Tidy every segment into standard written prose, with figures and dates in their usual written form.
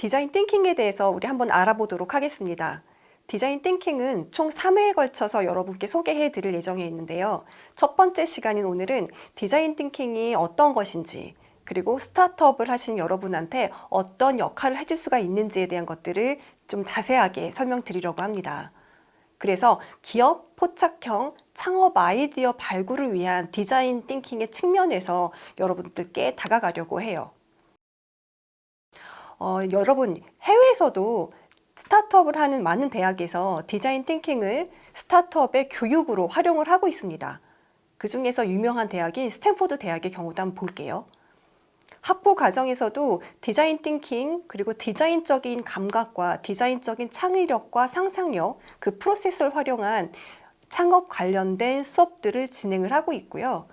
디자인 띵킹에 대해서 우리 한번 알아보도록 하겠습니다. 디자인 띵킹은 총 3회에 걸쳐서 여러분께 소개해 드릴 예정에 있는데요. 첫 번째 시간인 오늘은 디자인 띵킹이 어떤 것인지, 그리고 스타트업을 하신 여러분한테 어떤 역할을 해줄 수가 있는지에 대한 것들을 좀 자세하게 설명드리려고 합니다. 그래서 기업 포착형 창업 아이디어 발굴을 위한 디자인 띵킹의 측면에서 여러분들께 다가가려고 해요. 여러분, 해외에서도 스타트업을 하는 많은 대학에서 디자인 띵킹을 스타트업의 교육으로 활용을 하고 있습니다. 그 중에서 유명한 대학인 스탠포드 대학의 경우도 한번 볼게요. 학부 과정에서도 디자인 띵킹, 그리고 디자인적인 감각과 디자인적인 창의력과 상상력, 그 프로세스를 활용한 창업 관련된 수업들을 진행을 하고 있고요.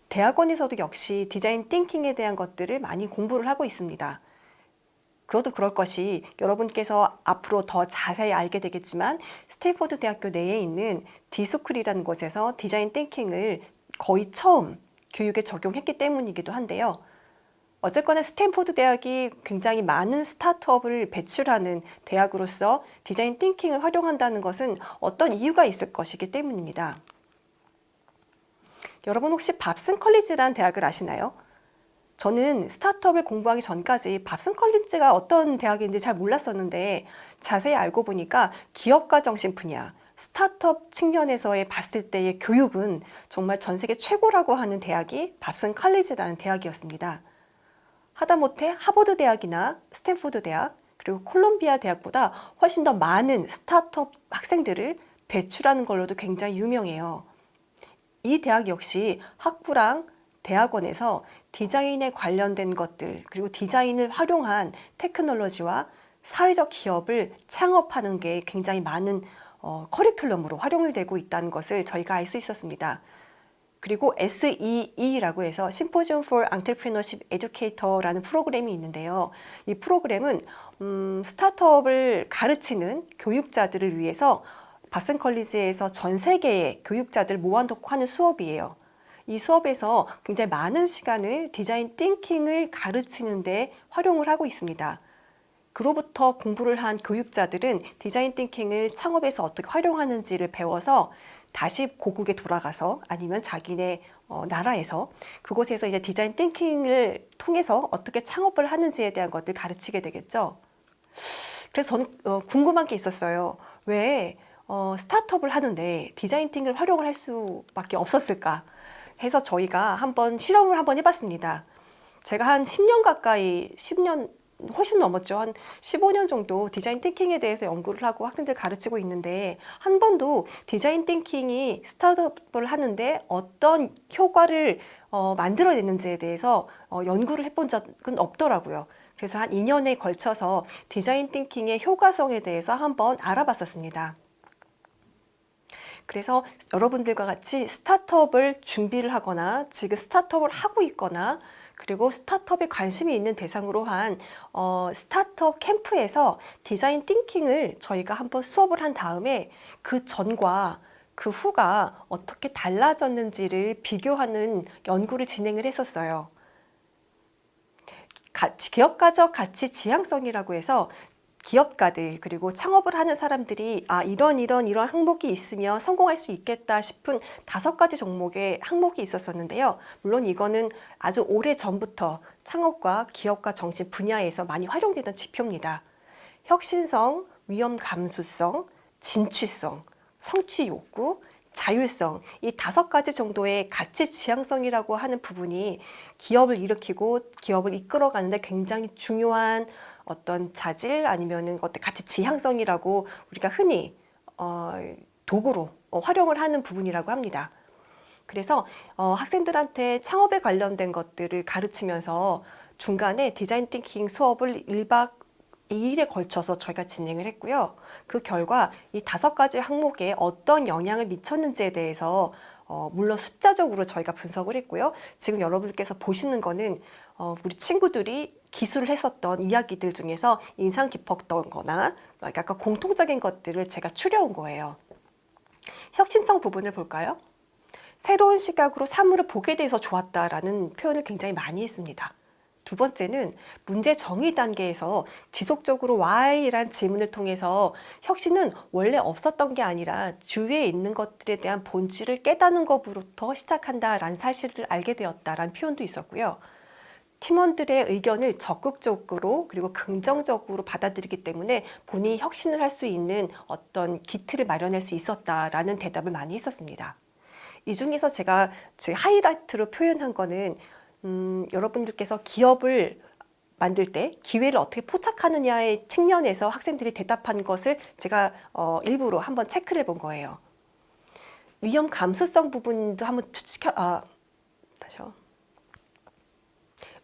대학원에서도 역시 디자인 띵킹에 대한 것들을 많이 공부를 하고 있습니다. 그것도 그럴 것이 여러분께서 앞으로 더 자세히 알게 되겠지만 스탠포드 대학교 내에 있는 D스쿨이라는 곳에서 디자인 띵킹을 거의 처음 교육에 적용했기 때문이기도 한데요. 어쨌거나 스탠포드 대학이 굉장히 많은 스타트업을 배출하는 대학으로서 디자인 띵킹을 활용한다는 것은 어떤 이유가 있을 것이기 때문입니다. 여러분 혹시 밥슨 컬리지라는 대학을 아시나요? 저는 스타트업을 공부하기 전까지 밥슨 컬리지가 어떤 대학인지 잘 몰랐었는데 자세히 알고 보니까 기업가 정신 분야, 스타트업 측면에서의 봤을 때의 교육은 정말 전 세계 최고라고 하는 대학이 밥슨 컬리지라는 대학이었습니다. 하다못해 하버드 대학이나 스탠포드 대학, 그리고 콜롬비아 대학보다 훨씬 더 많은 스타트업 학생들을 배출하는 걸로도 굉장히 유명해요. 이 대학 역시 학부랑 대학원에서 디자인에 관련된 것들, 그리고 디자인을 활용한 테크놀로지와 사회적 기업을 창업하는 게 굉장히 많은 커리큘럼으로 활용이 되고 있다는 것을 저희가 알 수 있었습니다. 그리고 SEE라고 해서 Symposium for Entrepreneurship Educator라는 프로그램이 있는데요. 이 프로그램은 스타트업을 가르치는 교육자들을 위해서 밥슨 컬리지에서 전 세계의 교육자들 모아놓고 하는 수업이에요. 이 수업에서 굉장히 많은 시간을 디자인 띵킹을 가르치는 데 활용을 하고 있습니다. 그로부터 공부를 한 교육자들은 디자인 띵킹을 창업에서 어떻게 활용하는지를 배워서 다시 고국에 돌아가서 아니면 자기네 나라에서 그곳에서 이제 디자인 띵킹을 통해서 어떻게 창업을 하는지에 대한 것들 가르치게 되겠죠. 그래서 저는 궁금한 게 있었어요. 왜 스타트업을 하는데 디자인 띵킹을 활용을 할 수밖에 없었을까 해서 저희가 한번 실험을 한번 해봤습니다. 제가 한 10년 가까이, 10년 훨씬 넘었죠. 한 15년 정도 디자인 띵킹에 대해서 연구를 하고 학생들 가르치고 있는데 한 번도 디자인 띵킹이 스타트업을 하는데 어떤 효과를 만들어내는지에 대해서 연구를 해본 적은 없더라고요. 그래서 한 2년에 걸쳐서 디자인 띵킹의 효과성에 대해서 한번 알아봤었습니다. 그래서 여러분들과 같이 스타트업을 준비를 하거나 지금 스타트업을 하고 있거나 그리고 스타트업에 관심이 있는 대상으로 한 스타트업 캠프에서 디자인 띵킹을 저희가 한번 수업을 한 다음에 그 전과 그 후가 어떻게 달라졌는지를 비교하는 연구를 진행을 했었어요. 기업가적 가치 지향성이라고 해서 기업가들 그리고 창업을 하는 사람들이 이런 항목이 있으면 성공할 수 있겠다 싶은 5가지 종목의 항목이 있었었는데요. 물론 이거는 아주 오래 전부터 창업과 기업가 정신 분야에서 많이 활용되던 지표입니다. 혁신성, 위험 감수성, 진취성, 성취 욕구, 자율성, 이 5가지 정도의 가치 지향성이라고 하는 부분이 기업을 일으키고 기업을 이끌어가는데 굉장히 중요한 어떤 자질 아니면은 어떤 가치 지향성이라고 우리가 흔히 도구로 활용을 하는 부분이라고 합니다. 그래서 학생들한테 창업에 관련된 것들을 가르치면서 중간에 디자인 띵킹 수업을 1박 2일에 걸쳐서 저희가 진행을 했고요. 그 결과 이 5가지 항목에 어떤 영향을 미쳤는지에 대해서 물론 숫자적으로 저희가 분석을 했고요. 지금 여러분께서 보시는 거는 우리 친구들이 기술을 했었던 이야기들 중에서 인상 깊었던 거나 약간 공통적인 것들을 제가 추려온 거예요. 혁신성 부분을 볼까요? 새로운 시각으로 사물을 보게 돼서 좋았다라는 표현을 굉장히 많이 했습니다. 두 번째는 문제 정의 단계에서 지속적으로 Why란 질문을 통해서 혁신은 원래 없었던 게 아니라 주위에 있는 것들에 대한 본질을 깨닫는 것부터 시작한다라는 사실을 알게 되었다라는 표현도 있었고요. 팀원들의 의견을 적극적으로 그리고 긍정적으로 받아들이기 때문에 본인이 혁신을 할 수 있는 어떤 기틀을 마련할 수 있었다라는 대답을 많이 했었습니다. 이 중에서 제가 하이라이트로 표현한 거는 여러분들께서 기업을 만들 때 기회를 어떻게 포착하느냐의 측면에서 학생들이 대답한 것을 제가 일부러 한번 체크를 해본 거예요. 위험 감수성 부분도 한번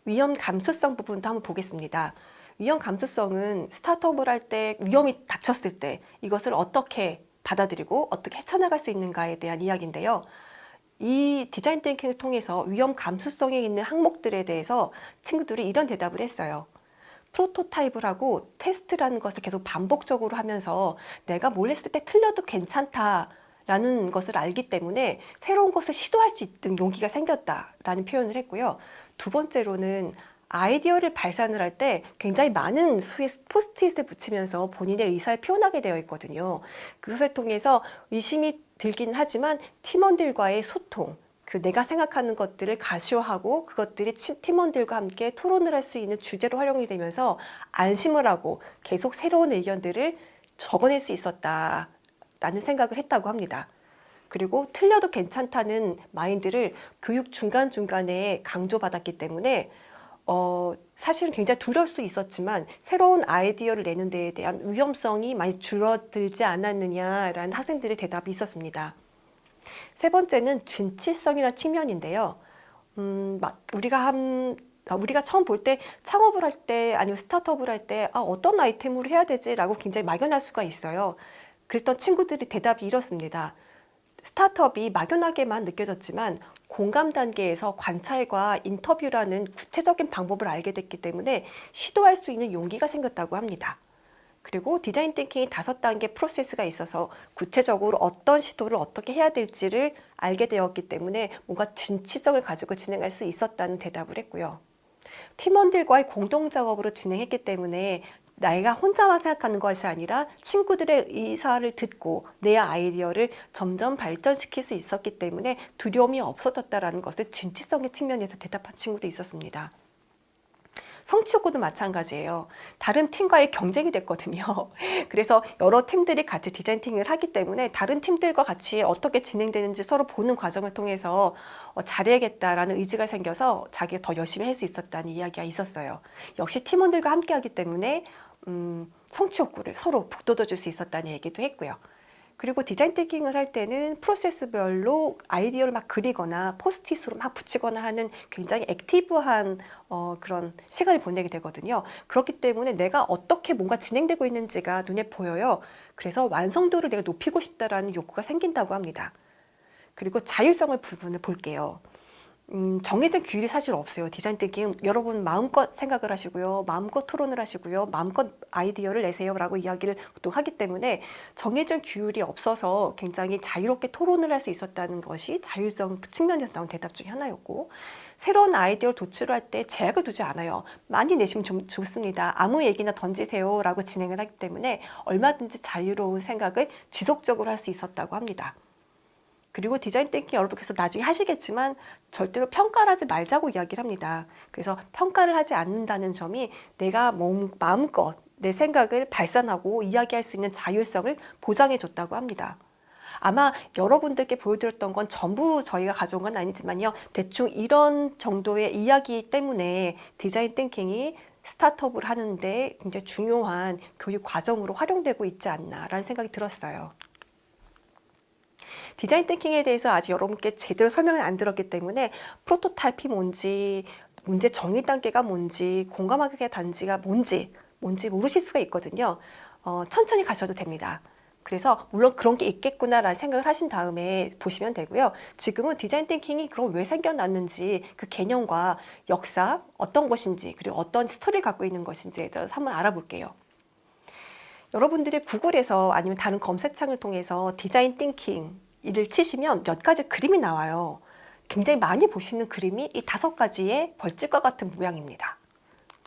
위험 감수성 부분도 한번 보겠습니다. 위험 감수성은 스타트업을 할 때 위험이 닥쳤을 때 이것을 어떻게 받아들이고 어떻게 헤쳐나갈 수 있는가에 대한 이야기인데요. 이 디자인 띵킹을 통해서 위험 감수성에 있는 항목들에 대해서 친구들이 이런 대답을 했어요. 프로토타입을 하고 테스트라는 것을 계속 반복적으로 하면서 내가 뭘 했을 때 틀려도 괜찮다라는 것을 알기 때문에 새로운 것을 시도할 수 있는 용기가 생겼다라는 표현을 했고요. 두 번째로는 아이디어를 발산을 할 때 굉장히 많은 수의 포스트잇을 붙이면서 본인의 의사를 표현하게 되어 있거든요. 그것을 통해서 의심이 들긴 하지만 팀원들과의 소통, 내가 생각하는 것들을 가시화하고 그것들이 팀원들과 함께 토론을 할 수 있는 주제로 활용이 되면서 안심을 하고 계속 새로운 의견들을 적어낼 수 있었다라는 생각을 했다고 합니다. 그리고 틀려도 괜찮다는 마인드를 교육 중간중간에 강조받았기 때문에 사실은 굉장히 두려울 수 있었지만 새로운 아이디어를 내는 데에 대한 위험성이 많이 줄어들지 않았느냐라는 학생들의 대답이 있었습니다. 세 번째는 진취성이라는 측면인데요. 우리가 처음 볼 때 창업을 할 때 아니면 스타트업을 할 때 어떤 아이템으로 해야 되지라고 굉장히 막연할 수가 있어요. 그랬던 친구들의 대답이 이렇습니다. 스타트업이 막연하게만 느껴졌지만 공감 단계에서 관찰과 인터뷰라는 구체적인 방법을 알게 됐기 때문에 시도할 수 있는 용기가 생겼다고 합니다. 그리고 디자인 띵킹이 5단계 프로세스가 있어서 구체적으로 어떤 시도를 어떻게 해야 될지를 알게 되었기 때문에 뭔가 진취성을 가지고 진행할 수 있었다는 대답을 했고요. 팀원들과의 공동작업으로 진행했기 때문에 내가 혼자만 생각하는 것이 아니라 친구들의 의사를 듣고 내 아이디어를 점점 발전시킬 수 있었기 때문에 두려움이 없어졌다는 것을 진취성의 측면에서 대답한 친구도 있었습니다. 성취 욕구도 마찬가지예요. 다른 팀과의 경쟁이 됐거든요. 그래서 여러 팀들이 같이 디자인 팅을 하기 때문에 다른 팀들과 같이 어떻게 진행되는지 서로 보는 과정을 통해서 잘해야겠다라는 의지가 생겨서 자기가 더 열심히 할 수 있었다는 이야기가 있었어요. 역시 팀원들과 함께 하기 때문에 성취 욕구를 서로 북돋워줄 수 있었다는 얘기도 했고요. 그리고 디자인 띵킹을 할 때는 프로세스별로 아이디어를 막 그리거나 포스트잇으로 막 붙이거나 하는 굉장히 액티브한 그런 시간을 보내게 되거든요. 그렇기 때문에 내가 어떻게 뭔가 진행되고 있는지가 눈에 보여요. 그래서 완성도를 내가 높이고 싶다라는 욕구가 생긴다고 합니다. 그리고 자율성을 부분을 볼게요. 정해진 규율이 사실 없어요. 디자인 띵킹 여러분 마음껏 생각을 하시고요. 마음껏 토론을 하시고요. 마음껏 아이디어를 내세요 라고 이야기를 보통 하기 때문에 정해진 규율이 없어서 굉장히 자유롭게 토론을 할 수 있었다는 것이 자율성 측면에서 나온 대답 중에 하나였고, 새로운 아이디어를 도출할 때 제약을 두지 않아요. 많이 내시면 좋습니다. 아무 얘기나 던지세요 라고 진행을 하기 때문에 얼마든지 자유로운 생각을 지속적으로 할 수 있었다고 합니다. 그리고 디자인 띵킹 여러분께서 나중에 하시겠지만 절대로 평가를 하지 말자고 이야기를 합니다. 그래서 평가를 하지 않는다는 점이 내가 마음껏 내 생각을 발산하고 이야기할 수 있는 자율성을 보장해 줬다고 합니다. 아마 여러분들께 보여드렸던 건 전부 저희가 가져온 건 아니지만요. 대충 이런 정도의 이야기 때문에 디자인 띵킹이 스타트업을 하는데 굉장히 중요한 교육 과정으로 활용되고 있지 않나라는 생각이 들었어요. 디자인 띵킹에 대해서 아직 여러분께 제대로 설명을 안 들었기 때문에 프로토타입이 뭔지, 문제 정의 단계가 뭔지, 공감하게 단지가 뭔지 모르실 수가 있거든요. 천천히 가셔도 됩니다. 그래서 물론 그런 게 있겠구나라는 생각을 하신 다음에 보시면 되고요. 지금은 디자인 띵킹이 그럼 왜 생겨났는지 그 개념과 역사, 어떤 것인지, 그리고 어떤 스토리를 갖고 있는 것인지에 대해서 한번 알아볼게요. 여러분들이 구글에서 아니면 다른 검색창을 통해서 디자인 띵킹 이를 치시면 몇 가지 그림이 나와요. 굉장히 많이 보시는 그림이 이 5가지의 벌집과 같은 모양입니다.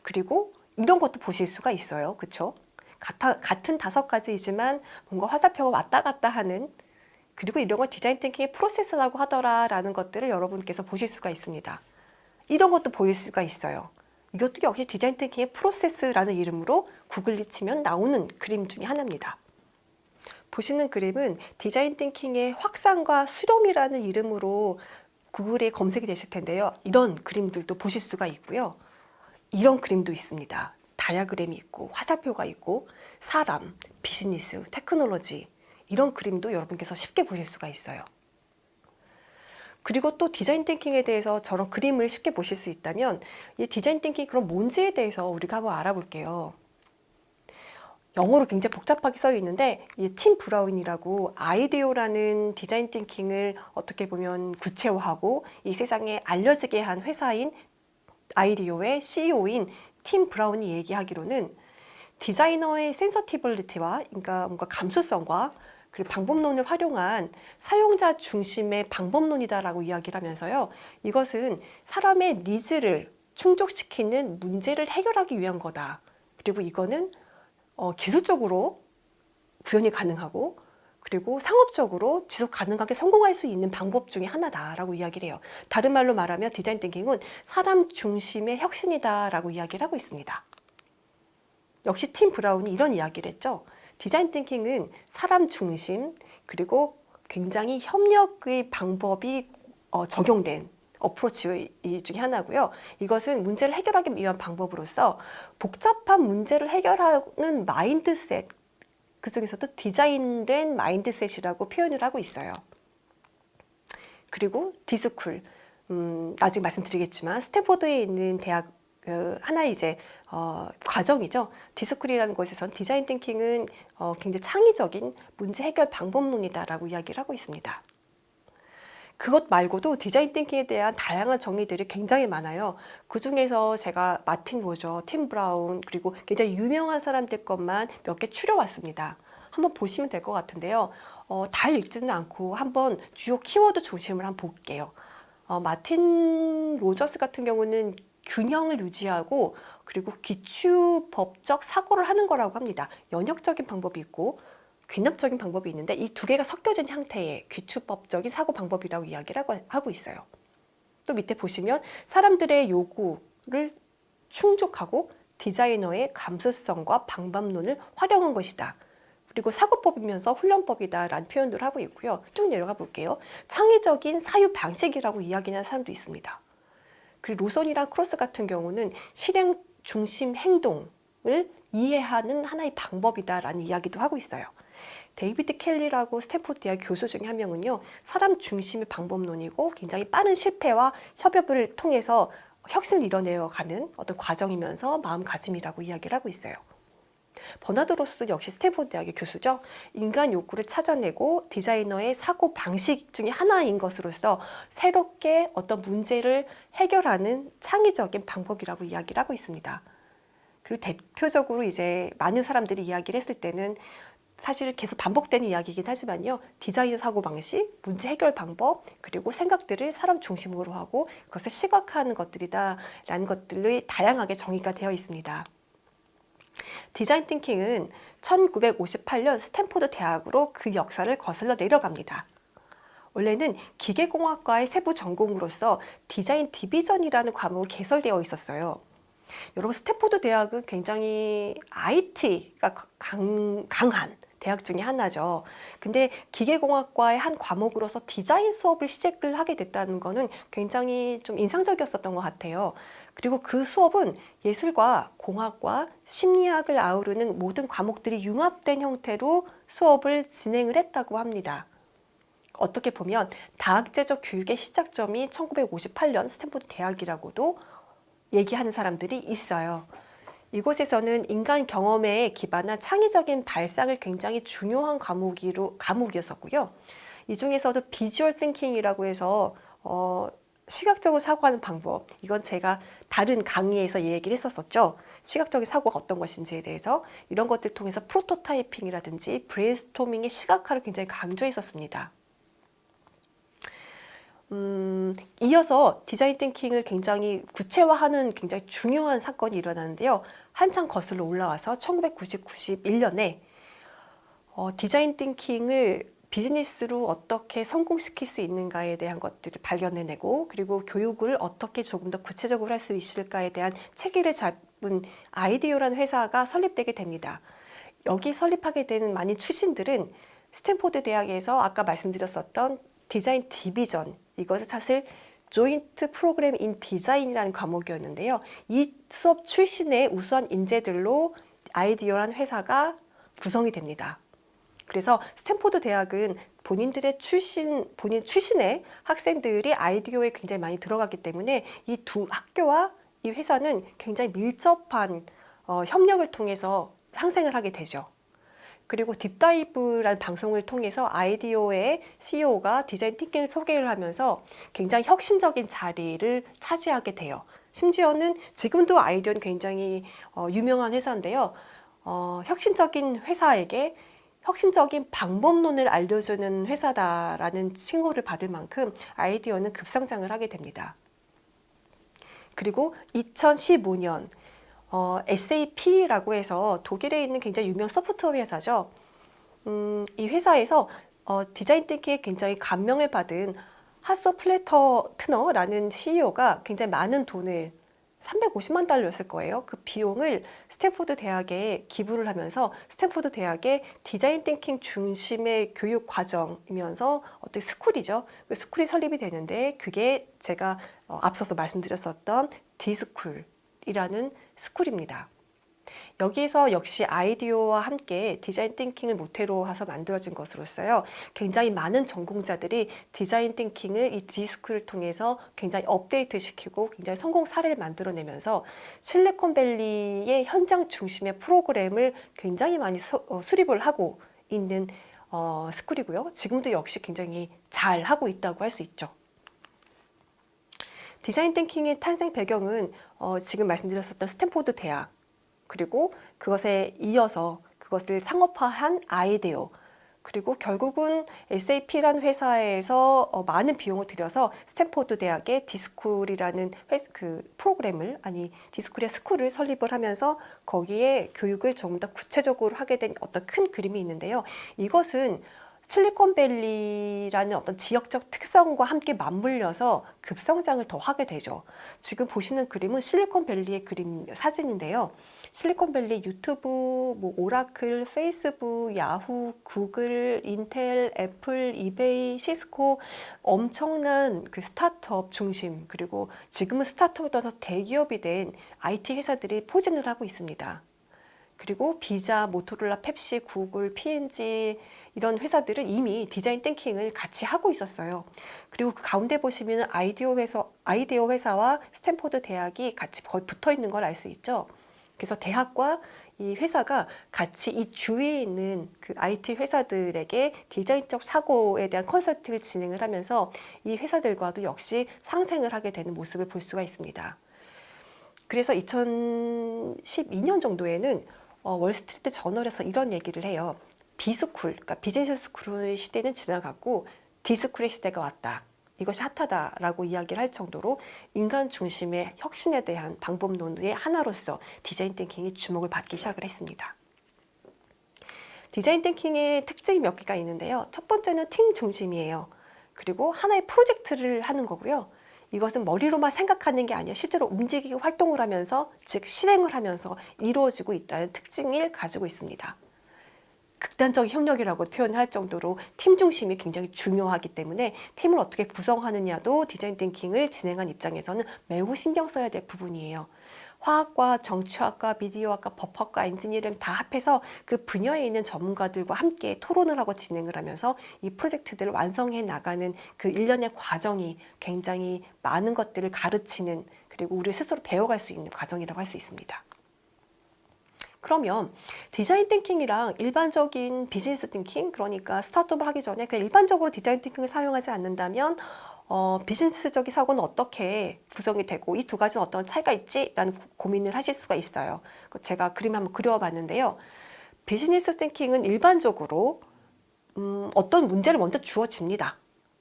그리고 이런 것도 보실 수가 있어요. 그쵸? 같은 5가지이지만 뭔가 화살표가 왔다 갔다 하는, 그리고 이런 걸 디자인 띵킹의 프로세스라고 하더라라는 것들을 여러분께서 보실 수가 있습니다. 이런 것도 보일 수가 있어요. 이것도 역시 디자인 띵킹의 프로세스라는 이름으로 구글리 치면 나오는 그림 중에 하나입니다. 보시는 그림은 디자인 띵킹의 확산과 수렴이라는 이름으로 구글에 검색이 되실 텐데요. 이런 그림들도 보실 수가 있고요. 이런 그림도 있습니다. 다이아그램이 있고 화살표가 있고 사람, 비즈니스, 테크놀로지, 이런 그림도 여러분께서 쉽게 보실 수가 있어요. 그리고 또 디자인 띵킹에 대해서 저런 그림을 쉽게 보실 수 있다면 이 디자인 띵킹이 그럼 뭔지에 대해서 우리가 한번 알아볼게요. 영어로 굉장히 복잡하게 써 있는데 이 팀 브라운이라고 아이데오라는 디자인 띵킹을 어떻게 보면 구체화하고 이 세상에 알려지게 한 회사인 아이데오의 CEO인 팀 브라운이 얘기하기로는 디자이너의 센서티빌리티와 그러니까 뭔가 감수성과 그리고 방법론을 활용한 사용자 중심의 방법론이다라고 이야기를 하면서요. 이것은 사람의 니즈를 충족시키는 문제를 해결하기 위한 거다. 그리고 이거는 기술적으로 구현이 가능하고 그리고 상업적으로 지속 가능하게 성공할 수 있는 방법 중에 하나다라고 이야기를 해요. 다른 말로 말하면 디자인 띵킹은 사람 중심의 혁신이다라고 이야기를 하고 있습니다. 역시 팀 브라운이 이런 이야기를 했죠. 디자인 띵킹은 사람 중심 그리고 굉장히 협력의 방법이 적용된 어프로치 중에 하나고요. 이것은 문제를 해결하기 위한 방법으로서 복잡한 문제를 해결하는 마인드셋, 그 중에서도 디자인된 마인드셋이라고 표현을 하고 있어요. 그리고 디스쿨, 나중에 말씀드리겠지만 스탠포드에 있는 대학 하나의 이제 과정이죠. 디스쿨이라는 곳에서는 디자인 띵킹은 굉장히 창의적인 문제 해결 방법론이다라고 이야기를 하고 있습니다. 그것 말고도 디자인 띵킹에 대한 다양한 정의들이 굉장히 많아요. 그 중에서 제가 마틴 로저, 팀 브라운 그리고 굉장히 유명한 사람들 것만 몇 개 추려왔습니다. 한번 보시면 될 것 같은데요. 다 읽지는 않고 한번 주요 키워드 중심을 한번 볼게요. 마틴 로저스 같은 경우는 균형을 유지하고 그리고 기추법적 사고를 하는 거라고 합니다. 연역적인 방법이 있고 귀납적인 방법이 있는데 이 두 개가 섞여진 형태의 귀추법적인 사고 방법이라고 이야기를 하고 있어요. 또 밑에 보시면 사람들의 요구를 충족하고 디자이너의 감수성과 방법론을 활용한 것이다. 그리고 사고법이면서 훈련법이다 라는 표현들을 하고 있고요. 쭉 내려가 볼게요. 창의적인 사유 방식이라고 이야기하는 사람도 있습니다. 그리고 로선이랑 크로스 같은 경우는 실행 중심 행동을 이해하는 하나의 방법이다라는 이야기도 하고 있어요. 데이비드 켈리라고 스탠포드 대학 교수 중에 한 명은요. 사람 중심의 방법론이고 굉장히 빠른 실패와 협업을 통해서 혁신을 이뤄내어가는 어떤 과정이면서 마음가짐이라고 이야기를 하고 있어요. 버나드 로스 역시 스탠포드 대학의 교수죠. 인간 욕구를 찾아내고 디자이너의 사고 방식 중에 하나인 것으로서 새롭게 어떤 문제를 해결하는 창의적인 방법이라고 이야기를 하고 있습니다. 그리고 대표적으로 이제 많은 사람들이 이야기를 했을 때는 사실 계속 반복되는 이야기이긴 하지만요. 디자인 사고 방식, 문제 해결 방법, 그리고 생각들을 사람 중심으로 하고 그것을 시각화하는 것들이다라는 것들이 다양하게 정의가 되어 있습니다. 디자인 띵킹은 1958년 스탠포드 대학으로 그 역사를 거슬러 내려갑니다. 원래는 기계공학과의 세부 전공으로서 디자인 디비전이라는 과목이 개설되어 있었어요. 여러분 스탠포드 대학은 굉장히 IT가 강한 대학 중에 하나죠. 근데 기계공학과의 한 과목으로서 디자인 수업을 시작을 하게 됐다는 거는 굉장히 좀 인상적이었었던 것 같아요. 그리고 그 수업은 예술과 공학과 심리학을 아우르는 모든 과목들이 융합된 형태로 수업을 진행을 했다고 합니다. 어떻게 보면 다학제적 교육의 시작점이 1958년 스탠포드 대학이라고도 얘기하는 사람들이 있어요. 이곳에서는 인간 경험에 기반한 창의적인 발상을 굉장히 중요한 과목이었었고요. 이 중에서도 비주얼 띵킹이라고 해서 시각적으로 사고하는 방법, 이건 제가 다른 강의에서 얘기를 했었었죠. 시각적인 사고가 어떤 것인지에 대해서 이런 것들을 통해서 프로토타이핑이라든지 브레인스토밍의 시각화를 굉장히 강조했었습니다. 이어서 디자인 띵킹을 굉장히 구체화하는 굉장히 중요한 사건이 일어나는데요. 한참 거슬러 올라와서 1991년에 디자인 띵킹을 비즈니스로 어떻게 성공시킬 수 있는가에 대한 것들을 발견해내고, 그리고 교육을 어떻게 조금 더 구체적으로 할 수 있을까에 대한 체계를 잡은 아이디어라는 회사가 설립되게 됩니다. 여기 설립하게 되는 많은 출신들은 스탠포드 대학에서 아까 말씀드렸었던 디자인 디비전, 이것은 사실 조인트 프로그램 인 디자인이라는 과목이었는데요. 이 수업 출신의 우수한 인재들로 아이디어라는 회사가 구성이 됩니다. 그래서 스탠포드 대학은 본인 출신의 학생들이 아이디어에 굉장히 많이 들어갔기 때문에 이 두 학교와 이 회사는 굉장히 밀접한 협력을 통해서 상생을 하게 되죠. 그리고 딥다이브라는 방송을 통해서 아이디어의 CEO가 디자인 띵킹을 소개를 하면서 굉장히 혁신적인 자리를 차지하게 돼요. 심지어는 지금도 아이디어는 굉장히 유명한 회사인데요. 혁신적인 회사에게 혁신적인 방법론을 알려주는 회사다라는 칭호를 받을 만큼 아이디어는 급성장을 하게 됩니다. 그리고 2015년 SAP라고 해서 독일에 있는 굉장히 유명한 소프트웨어 회사죠. 이 회사에서 디자인 띵킹에 굉장히 감명을 받은 하소 플래터트너라는 CEO가 굉장히 많은 돈을 350만 달러였을 거예요. 그 비용을 스탠포드 대학에 기부를 하면서 스탠포드 대학의 디자인 띵킹 중심의 교육 과정이면서 어떤 스쿨이죠. 그 스쿨이 설립이 되는데 그게 제가 앞서서 말씀드렸었던 디스쿨이라는 스쿨입니다. 여기에서 역시 아이디어와 함께 디자인 띵킹을 모태로 해서 만들어진 것으로서요. 굉장히 많은 전공자들이 디자인 띵킹을 이 디스쿨을 통해서 굉장히 업데이트시키고 굉장히 성공 사례를 만들어내면서 실리콘밸리의 현장 중심의 프로그램을 굉장히 많이 수립을 하고 있는 스쿨이고요. 지금도 역시 굉장히 잘 하고 있다고 할 수 있죠. 디자인 띵킹의 탄생 배경은 지금 말씀드렸었던 스탠포드 대학, 그리고 그것에 이어서 그것을 상업화한 아이디어, 그리고 결국은 SAP라는 회사에서 많은 비용을 들여서 스탠포드 대학의 디스쿨이라는 디스쿨의 스쿨을 설립을 하면서 거기에 교육을 조금 더 구체적으로 하게 된 어떤 큰 그림이 있는데요. 이것은 실리콘밸리라는 어떤 지역적 특성과 함께 맞물려서 급성장을 더 하게 되죠. 지금 보시는 그림은 실리콘밸리의 사진인데요. 실리콘밸리 유튜브, 오라클, 페이스북, 야후, 구글, 인텔, 애플, 이베이, 시스코, 엄청난 그 스타트업 중심, 그리고 지금은 스타트업보다 더 대기업이 된 IT 회사들이 포진을 하고 있습니다. 그리고 비자, 모토로라, 펩시, 구글, P&G 이런 회사들은 이미 디자인 띵킹을 같이 하고 있었어요. 그리고 그 가운데 보시면 아이디어 회사와 스탠포드 대학이 같이 거의 붙어 있는 걸 알 수 있죠. 그래서 대학과 이 회사가 같이 이 주위에 있는 그 IT 회사들에게 디자인적 사고에 대한 컨설팅을 진행을 하면서 이 회사들과도 역시 상생을 하게 되는 모습을 볼 수가 있습니다. 그래서 2012년 정도에는 월스트리트 저널에서 이런 얘기를 해요. 비스쿨, 그러니까 비즈니스 스쿨의 시대는 지나갔고 디스쿨의 시대가 왔다. 이것이 핫하다라고 이야기를 할 정도로 인간 중심의 혁신에 대한 방법론의 하나로서 디자인 띵킹이 주목을 받기 시작을 했습니다. 디자인 띵킹의 특징이 몇 개가 있는데요. 첫 번째는 팀 중심이에요. 그리고 하나의 프로젝트를 하는 거고요. 이것은 머리로만 생각하는 게 아니라 실제로 움직이고 활동을 하면서, 즉 실행을 하면서 이루어지고 있다는 특징을 가지고 있습니다. 극단적 협력이라고 표현할 정도로 팀 중심이 굉장히 중요하기 때문에 팀을 어떻게 구성하느냐도 디자인 띵킹을 진행한 입장에서는 매우 신경 써야 될 부분이에요. 화학과 정치학과 미디어학과 법학과 엔지니어링 다 합해서 그 분야에 있는 전문가들과 함께 토론을 하고 진행을 하면서 이 프로젝트들을 완성해 나가는 그 일련의 과정이 굉장히 많은 것들을 가르치는, 그리고 우리 스스로 배워갈 수 있는 과정이라고 할 수 있습니다. 그러면 디자인 띵킹이랑 일반적인 비즈니스 띵킹, 그러니까 스타트업을 하기 전에 그냥 일반적으로 디자인 띵킹을 사용하지 않는다면 비즈니스적인 사고는 어떻게 구성이 되고 이 두 가지는 어떤 차이가 있지? 라는 고민을 하실 수가 있어요. 제가 그림 한번 그려봤는데요. 비즈니스 띵킹은 일반적으로 어떤 문제를 먼저 주어집니다.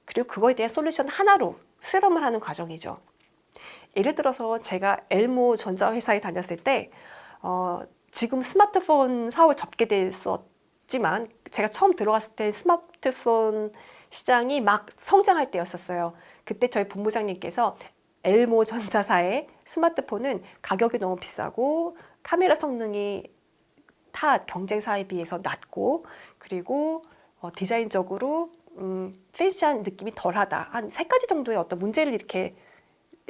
그리고 그거에 대한 솔루션 하나로 실험을 하는 과정이죠. 예를 들어서 제가 엘모 전자회사에 다녔을 때 지금 스마트폰 사업을 접게 됐었지만 제가 처음 들어갔을 때 스마트폰 시장이 막 성장할 때였었어요. 그때 저희 본부장님께서 엘모 전자사의 스마트폰은 가격이 너무 비싸고 카메라 성능이 타 경쟁사에 비해서 낮고 그리고 디자인적으로 팬시한 느낌이 덜하다. 한 3가지 정도의 어떤 문제를 이렇게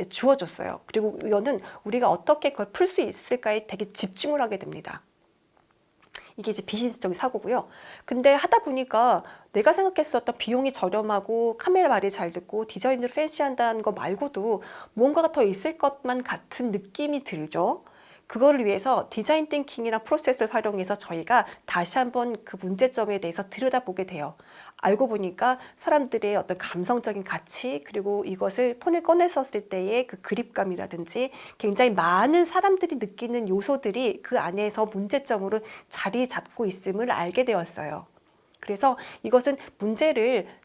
주어줬어요. 그리고 이거는 우리가 어떻게 그걸 풀 수 있을까에 되게 집중을 하게 됩니다. 이게 이제 비즈니스적인 사고고요. 근데 하다 보니까 내가 생각했었던 비용이 저렴하고 카메라 말이 잘 듣고 디자인으로 팬시한다는 거 말고도 무언가가 더 있을 것만 같은 느낌이 들죠. 그거를 위해서 디자인 띵킹이나 프로세스를 활용해서 저희가 다시 한번 그 문제점에 대해서 들여다보게 돼요. 알고 보니까 사람들의 어떤 감성적인 가치 그리고 이것을 폰을 꺼냈었을 때의 그 그립감이라든지 굉장히 많은 사람들이 느끼는 요소들이 그 안에서 문제점으로 자리 잡고 있음을 알게 되었어요. 그래서 이것은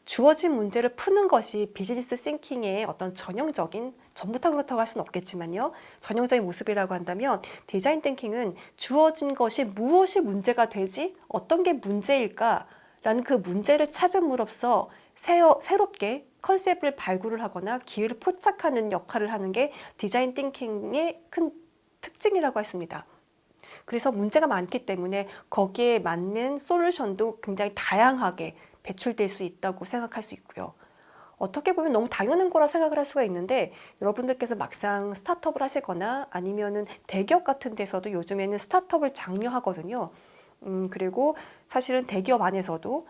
주어진 문제를 푸는 것이 비즈니스 싱킹의 어떤 전형적인, 전부 다 그렇다고 할 수는 없겠지만요. 전형적인 모습이라고 한다면 디자인 띵킹은 주어진 것이 무엇이 문제가 되지? 어떤 게 문제일까? 라는 그 문제를 찾음으로써 새롭게 컨셉을 발굴을 하거나 기회를 포착하는 역할을 하는 게 디자인 띵킹의 큰 특징이라고 했습니다. 그래서 문제가 많기 때문에 거기에 맞는 솔루션도 굉장히 다양하게 배출될 수 있다고 생각할 수 있고요. 어떻게 보면 너무 당연한 거라 생각을 할 수가 있는데 여러분들께서 막상 스타트업을 하시거나 아니면은 대기업 같은 데서도 요즘에는 스타트업을 장려하거든요. 그리고 사실은 대기업 안에서도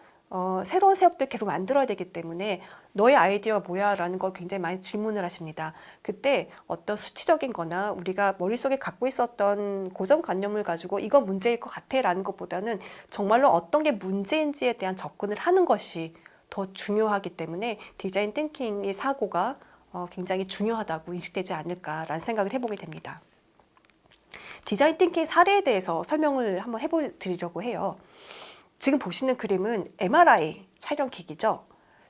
새로운 사업들 계속 만들어야 되기 때문에 너의 아이디어가 뭐야? 라는 걸 굉장히 많이 질문을 하십니다. 그때 어떤 수치적인 거나 우리가 머릿속에 갖고 있었던 고정관념을 가지고 이거 문제일 것 같아 라는 것보다는 정말로 어떤 게 문제인지에 대한 접근을 하는 것이 더 중요하기 때문에 디자인 띵킹의 사고가 굉장히 중요하다고 인식되지 않을까라는 생각을 해보게 됩니다. 디자인 띵킹 사례에 대해서 설명을 한번 해드리려고 해요. 지금 보시는 그림은 MRI 촬영기기죠.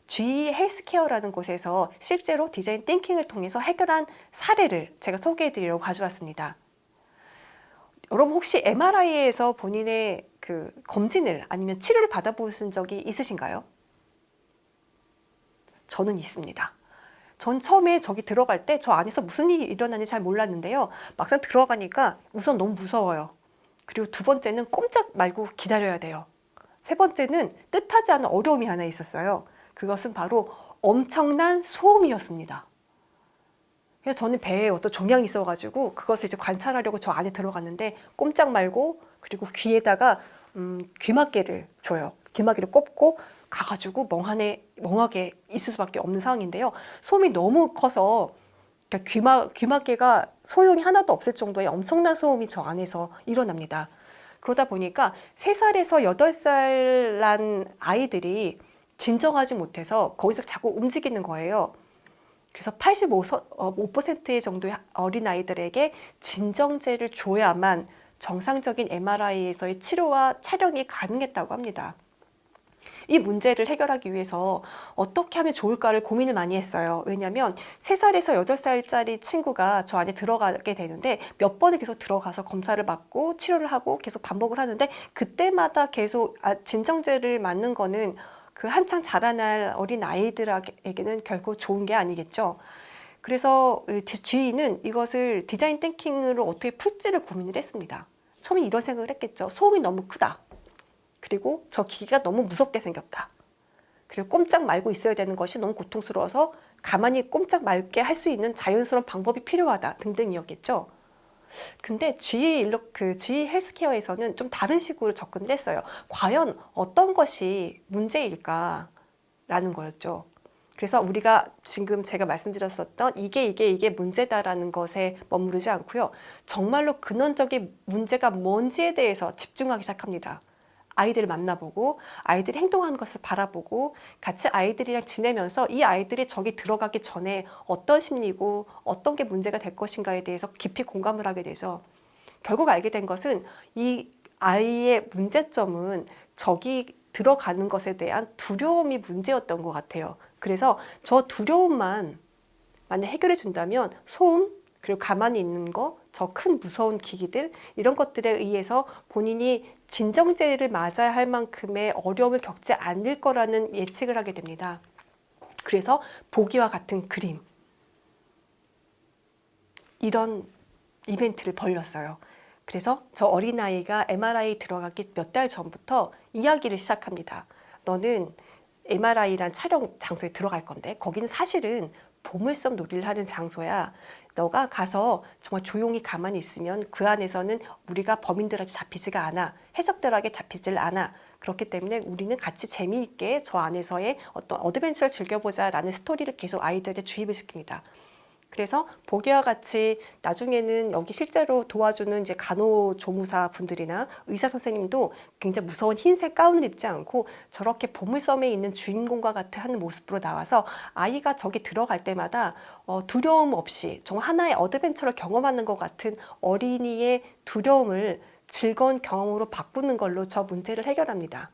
GE 헬스케어라는 곳에서 실제로 디자인 띵킹을 통해서 해결한 사례를 제가 소개해드리려고 가져왔습니다. 여러분 혹시 MRI에서 본인의 그 검진을 아니면 치료를 받아보신 적이 있으신가요? 저는 있습니다. 전 처음에 저기 들어갈 때 저 안에서 무슨 일이 일어나는지 잘 몰랐는데요. 막상 들어가니까 우선 너무 무서워요. 그리고 두 번째는 꼼짝 말고 기다려야 돼요. 세 번째는 뜻하지 않은 어려움이 하나 있었어요. 그것은 바로 엄청난 소음이었습니다. 그래서 저는 배에 어떤 종양이 있어가지고 그것을 이제 관찰하려고 저 안에 들어갔는데 꼼짝 말고 그리고 귀에다가 귀마개를 줘요. 귀마개를 꼽고 가가지고 멍하게 있을 수밖에 없는 상황인데요. 소음이 너무 커서 귀마개가 소용이 하나도 없을 정도의 엄청난 소음이 저 안에서 일어납니다. 그러다 보니까 3살에서 8살 난 아이들이 진정하지 못해서 거기서 자꾸 움직이는 거예요. 그래서 85% 정도의 어린아이들에게 진정제를 줘야만 정상적인 MRI에서의 치료와 촬영이 가능했다고 합니다. 이 문제를 해결하기 위해서 어떻게 하면 좋을까를 고민을 많이 했어요. 왜냐하면 3살에서 8살짜리 친구가 저 안에 들어가게 되는데 몇 번을 계속 들어가서 검사를 받고 치료를 하고 계속 반복을 하는데 그때마다 계속 진정제를 맞는 거는 그 한창 자라날 어린 아이들에게는 결코 좋은 게 아니겠죠. 그래서 GE는 이것을 디자인 띵킹으로 어떻게 풀지를 고민을 했습니다. 처음에 이런 생각을 했겠죠. 소음이 너무 크다. 그리고 저 기계가 너무 무섭게 생겼다. 그리고 꼼짝 말고 있어야 되는 것이 너무 고통스러워서 가만히 꼼짝 말게 할 수 있는 자연스러운 방법이 필요하다 등등이었겠죠. 근데 GE 헬스케어에서는 좀 다른 식으로 접근을 했어요. 과연 어떤 것이 문제일까라는 거였죠. 그래서 우리가 지금 제가 말씀드렸었던 이게 문제다라는 것에 머무르지 않고요. 정말로 근원적인 문제가 뭔지에 대해서 집중하기 시작합니다. 아이들을 만나보고 아이들이 행동하는 것을 바라보고 같이 아이들이랑 지내면서 이 아이들이 저기 들어가기 전에 어떤 심리고 어떤 게 문제가 될 것인가에 대해서 깊이 공감을 하게 되죠. 결국 알게 된 것은 이 아이의 문제점은 저기 들어가는 것에 대한 두려움이 문제였던 것 같아요. 그래서 저 두려움만 만약 해결해 준다면 소음, 그리고 가만히 있는 거, 저 큰 무서운 기기들 이런 것들에 의해서 본인이 진정제를 맞아야 할 만큼의 어려움을 겪지 않을 거라는 예측을 하게 됩니다. 그래서 보기와 같은 그림, 이런 이벤트를 벌였어요. 그래서 저 어린아이가 MRI 들어가기 몇 달 전부터 이야기를 시작합니다. 너는 MRI란 촬영 장소에 들어갈 건데 거기는 사실은 보물섬 놀이를 하는 장소야. 너가 가서 정말 조용히 가만히 있으면 그 안에서는 우리가 범인들한테 잡히지가 않아. 해적들에게 잡히질 않아. 그렇기 때문에 우리는 같이 재미있게 저 안에서의 어떤 어드벤처를 즐겨보자라는 스토리를 계속 아이들에게 주입을 시킵니다. 그래서 보기와 같이 나중에는 여기 실제로 도와주는 이제 간호조무사 분들이나 의사 선생님도 굉장히 무서운 흰색 가운을 입지 않고 저렇게 보물섬에 있는 주인공과 같은 하는 모습으로 나와서 아이가 저기 들어갈 때마다 두려움 없이 정말 하나의 어드벤처를 경험하는 것 같은 어린이의 두려움을 즐거운 경험으로 바꾸는 걸로 저 문제를 해결합니다.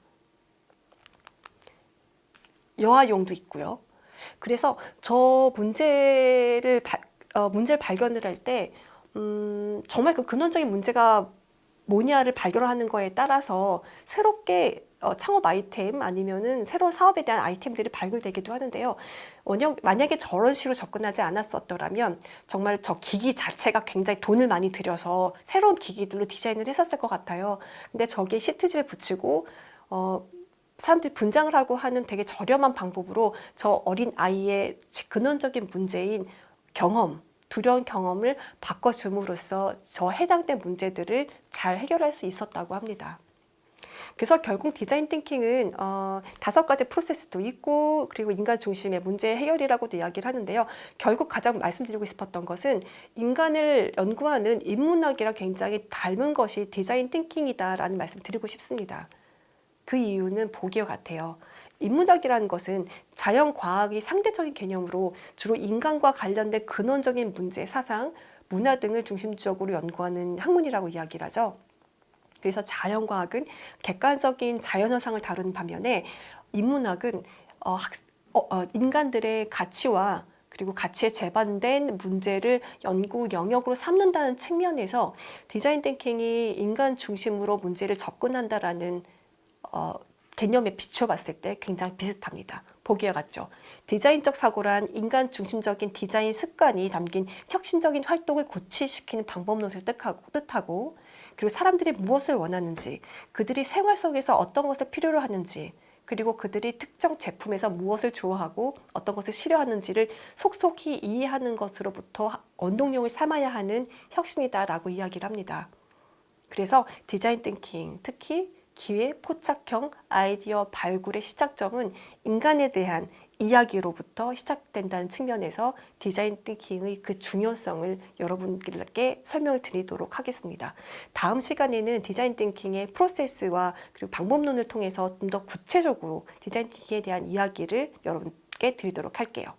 여아용도 있고요. 그래서 저 문제를 발견을 할 때 정말 그 근원적인 문제가 뭐냐를 발견하는 거에 따라서 새롭게 창업 아이템 아니면은 새로운 사업에 대한 아이템들이 발굴되기도 하는데요. 만약에 저런 식으로 접근하지 않았었더라면 정말 저 기기 자체가 굉장히 돈을 많이 들여서 새로운 기기들로 디자인을 했었을 것 같아요. 근데 저기에 시트지를 붙이고 사람들이 분장을 하고 하는 되게 저렴한 방법으로 저 어린 아이의 근원적인 문제인 경험, 두려운 경험을 바꿔줌으로써 저 해당된 문제들을 잘 해결할 수 있었다고 합니다. 그래서 결국 디자인 띵킹은 5가지 프로세스도 있고 그리고 인간 중심의 문제 해결이라고도 이야기를 하는데요. 결국 가장 말씀드리고 싶었던 것은 인간을 연구하는 인문학이랑 굉장히 닮은 것이 디자인 띵킹이다라는 말씀 드리고 싶습니다. 그 이유는 보기와 같아요. 인문학이라는 것은 자연과학이 상대적인 개념으로 주로 인간과 관련된 근원적인 문제, 사상, 문화 등을 중심적으로 연구하는 학문이라고 이야기를 하죠. 그래서 자연과학은 객관적인 자연현상을 다루는 반면에 인문학은 인간들의 가치와 그리고 가치에 재반된 문제를 연구 영역으로 삼는다는 측면에서 디자인 띵킹이 인간 중심으로 문제를 접근한다라는 개념에 비춰봤을 때 굉장히 비슷합니다. 보기와 같죠. 디자인적 사고란 인간 중심적인 디자인 습관이 담긴 혁신적인 활동을 고취시키는 방법론을 뜻하고 그리고 사람들이 무엇을 원하는지, 그들이 생활 속에서 어떤 것을 필요로 하는지, 그리고 그들이 특정 제품에서 무엇을 좋아하고 어떤 것을 싫어하는지를 속속히 이해하는 것으로부터 원동력을 삼아야 하는 혁신이다라고 이야기를 합니다. 그래서 디자인 띵킹, 특히 기회, 포착형, 아이디어 발굴의 시작점은 인간에 대한 이야기로부터 시작된다는 측면에서 디자인 띵킹의 그 중요성을 여러분들께 설명을 드리도록 하겠습니다. 다음 시간에는 디자인 띵킹의 프로세스와 그리고 방법론을 통해서 좀 더 구체적으로 디자인 띵킹에 대한 이야기를 여러분께 드리도록 할게요.